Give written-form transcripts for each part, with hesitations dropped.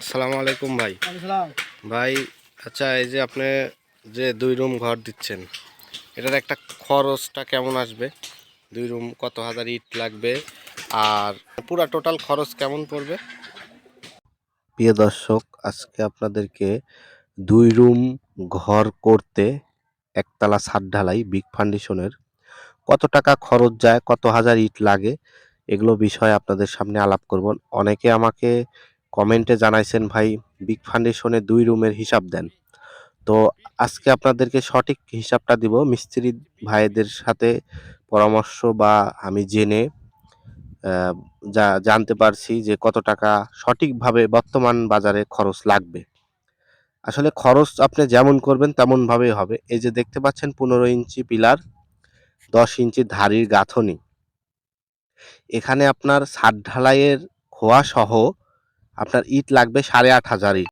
আসসালামু আলাইকুম ভাই। আসসালাম। ভাই আচ্ছা, এই যে আপনি যে ২ রুম ঘর দিচ্ছেন, এটার একটা খরচটা কেমন আসবে? ২ রুম কত হাজার ইট লাগবে? আর পুরা টোটাল খরচ কেমন পড়বে? প্রিয় দর্শক, আজকে আপনাদেরকে ২ রুম ঘর করতে একতলা ছাদ ঢালাই বিগ ফাউন্ডেশনের কত টাকা খরচ যায়, কত হাজার ইট লাগে, এগুলো বিষয়ে আপনাদের সামনে আলাপ করব। অনেকে আমাকে কমেন্টে জানাইছেন, ভাই বিগ ফাউন্ডেশনে ২ রুমের হিসাব দেন। তো আজকে আপনাদেরকে সঠিক হিসাবটা দিব মিস্ত্রি ভাইদের সাথে পরামর্শ বা আমি জেনে জানতে পারছি যে কত টাকা সঠিকভাবে বর্তমান বাজারে খরচ লাগবে। আসলে খরচ আপনি যেমন করবেন তেমন ভাবেই হবে। এই যে দেখতে পাচ্ছেন ১৫ ইঞ্চি পিলার, ১০ ইঞ্চি ধারির গাঁথনি। এখানে আপনার ছাদ ঢালাইয়ের খোয়া সহ আপনার ইট লাগবে ৮,৫০০ ইট।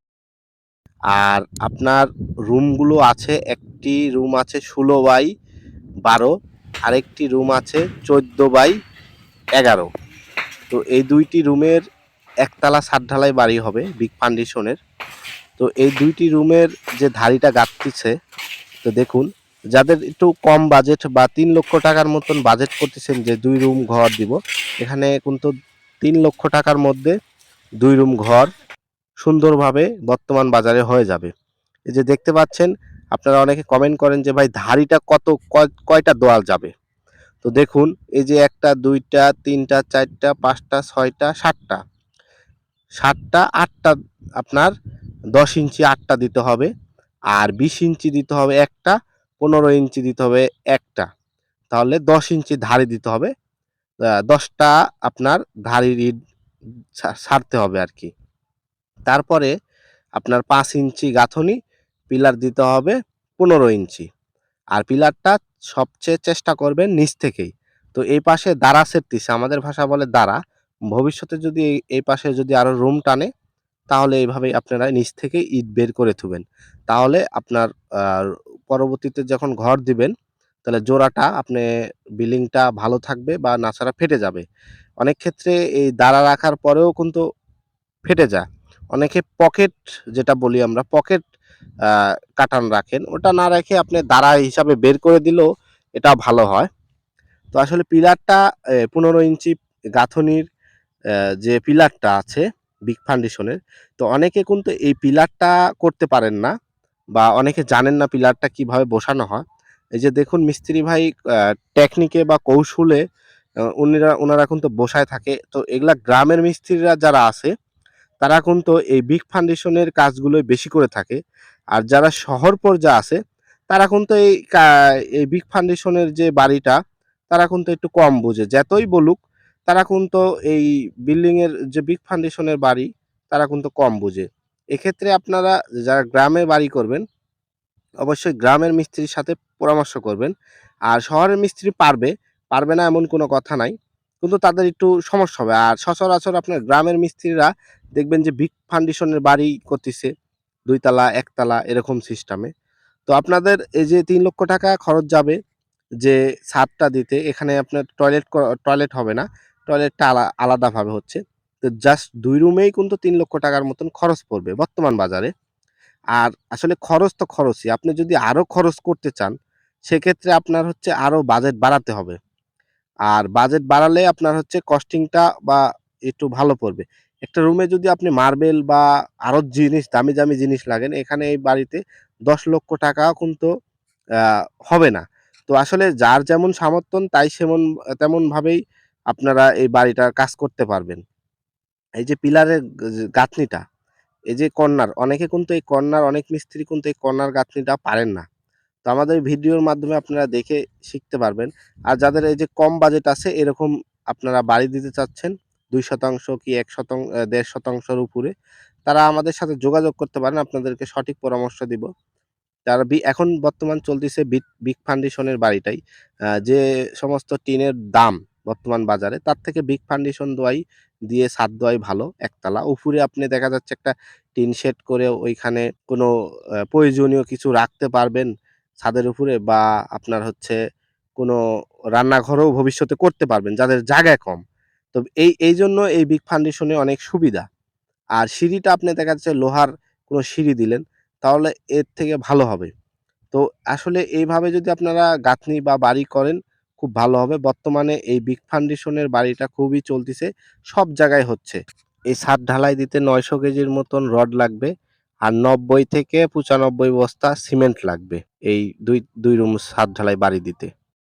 আর আপনার রুমগুলো আছে, একটি রুম আছে ১৬/১২, আরেকটি রুম আছে ১৪/১১। তো এই ২টি রুমের একতলা ছাদ ঢালাই বাড়ি হবে বিগ ফাউন্ডেশনের। তো এই ২টি রুমের যে ধারিটা গাঁথতেছে, তো দেখুন, যাদের একটু কম বাজেট বা ৩ লক্ষ টাকার মতন বাজেট করতেছেন যে ২ রুম ঘর দিব, এখানে কিন্তু ৩ লক্ষ টাকার মধ্যে ২ রুম ঘর সুন্দরভাবে বর্তমান বাজারে হয়ে যাবে। এই যে দেখতে পাচ্ছেন, আপনারা অনেকে কমেন্ট করেন যে ভাই ধারিটা কয়টা দেওয়া যাবে? তো দেখুন, এই যে ১টা ২টা ৩টা ৪টা ৫টা ৬টা ৭টা ৭টা ৮টা আপনার ১০ ইঞ্চি ৮টা দিতে হবে। আর ২০ ইঞ্চি দিতে হবে একটা, ১৫ ইঞ্চি দিতে হবে একটা। তাহলে ১০ ইঞ্চি ধারি দিতে হবে। ১০টা আপনার ধারির ইট ছাড়তে হবে আর কি। তারপরে আপনার ৫ ইঞ্চি গাঁথনি, পিলার দিতে হবে ১৫ ইঞ্চি। আর পিলারটা সবচেয়ে চেষ্টা করবেন নিচ থেকেই। তো এই পাশে দাঁড়া সেটতিছে, আমাদের ভাষা বলে দাঁড়া। ভবিষ্যতে যদি এই পাশে যদি আরো রুম টানে, তাহলে এইভাবেই আপনারা নিচ থেকে ইট বের করে থুবেন। তাহলে আপনার আ পরবর্তীতে যখন ঘর দিবেন, তাহলে জোড়াটা আপনি বিল্ডিংটা ভালো থাকবে বা নাছাড়া ফেটে যাবে। অনেক ক্ষেত্রে এই দাঁড়া রাখার পরেও কিন্তু ফেটে যায়। অনেকে পকেট, যেটা বলি আমরা পকেট আ কাটান রাখেন। ওটা না রেখে আপনি দাঁড়া হিসাবে বের করে দিলেও এটা ভালো হয়। তো আসলে পিলারটা ১৫ ইঞ্চি গাঁথনির যে পিলারটা আছে বিগ ফাউন্ডেশনের, তো অনেকে কিন্তু এই পিলারটা করতে পারেন না বা অনেকে জানেন না পিলারটা কিভাবে বসানো হয়। এই যে দেখুন, মিস্ত্রি ভাই টেকনিকে বা কৌশলে উনারা কিন্তু বসায় থাকে। তো এগুলা গ্রামের মিস্ত্রিরা যারা আছে, তারা কিন্তু এই বিগ ফাউন্ডেশনের কাজগুলোই বেশি করে থাকে। আর যারা শহর পর্যায়ে আছে, তারা কিন্তু এই বিগ ফাউন্ডেশনের যে বাড়িটা, তারা কিন্তু একটু কম বুঝে। যতই বলুক, তারা কিন্তু এই বিল্ডিং এর যে বিগ ফাউন্ডেশনের বাড়ি, তারা কিন্তু কম বুঝে। এক্ষেত্রে আপনারা যারা গ্রামে বাড়ি করবেন, অবশ্যই গ্রামের মিস্ত্রির সাথে পরামর্শ করবেন। আর শহরের মিস্ত্রি পারবে, পারবে না এমন কোনো কথা নাই। কিন্তু তাদের একটু সমস্যা হবে। আর সচরাচর আপনার গ্রামের মিস্ত্রিরা দেখবেন যে বিগ ফাউন্ডেশনের বাড়ি করতিছে ২ তালা, ১ তালা এরকম সিস্টেমে। তো আপনাদের এই যে ৳৩,০০,০০০ খরচ যাবে যে ছাদটা দিতে, এখানে আপনার টয়লেট হবে না। টয়লেটটা আলাদাভাবে হচ্ছে। তো জাস্ট ২ রুমেই কিন্তু ৳৩,০০,০০০ মতন খরচ পড়বে বর্তমান বাজারে। আর আসলে খরচ তো খরচই। আপনি যদি আরো খরচ করতে চান, সেক্ষেত্রে আপনার হচ্ছে আরো বাজেট বাড়াতে হবে। আর বাজেট বাড়ালে আপনার হচ্ছে কস্টিংটা বা একটু ভালো পড়বে। একটা রুমে যদি আপনি মার্বেল বা আরো জিনিস, দামি, দামি জিনিস লাগেন, এখানে এই বাড়িতে ৳১০,০০,০০০ কিন্তু আ হবে না। তো আসলে যার যেমন সামর্থ্য তাই তেমনভাবেই আপনারা এই বাড়িটার কাজ করতে পারবেন। এই যে পিলারের গাঁথনিটা, এই যে কর্নার, অনেকে কিন্তু এই কর্নার, অনেক মিস্ত্রি কিন্তু এই কর্নার গাঁথনিটা পারেন না। তো আমাদের ভিডিওর মাধ্যমে আপনারা দেখে শিখতে পারবেন। আর যাদের এই যে কম বাজেট আছে, এরকম আপনারা বাড়ি দিতে চাচ্ছেন ২% কি ১.৫%-র উপরে, তারা আমাদের সাথে যোগাযোগ করতে পারেন। আপনাদেরকে সঠিক পরামর্শ দিব। যারা এখন বর্তমান চলতেছে বিগ ফাউন্ডেশনের বাড়িটাই। যে সমস্ত টিনের দাম বর্তমান বাজারে, তার থেকে বিগ ফাউন্ডেশন দিয়ে ছাদ দেওয়াই ভালো একতলা। উপরে আপনি দেখা যাচ্ছে একটা টিন শেড করে ওইখানে কোনো প্রয়োজনীয় কিছু রাখতে পারবেন ছাদের উপরে, বা আপনার হচ্ছে কোনো রান্নাঘরও ভবিষ্যতে করতে পারবেন যাদের জায়গা কম। তো এইজন্য এই বিগ ফাউন্ডেশনে অনেক সুবিধা। আর সিঁড়িটা আপনি দেখা যাচ্ছে লোহার কোনো সিঁড়ি দিলেন, তাহলে এর থেকে ভালো হবে। তো আসলে এইভাবে যদি আপনারা গাঁথনি বা বাড়ি করেন, খুব ভালো হবে। বর্তমানে এই বিগ ফাউন্ডেশনের বাড়িটা খুবই চলতিছে, সব জায়গায় হচ্ছে। এই ছাদ ঢালাই দিতে ৯০০ কেজির মতন রড লাগবে আর ৯০ থেকে ৯৫ বস্তা সিমেন্ট লাগবে এই দুই রুম ছাদ ঢালাই বাড়ি দিতে।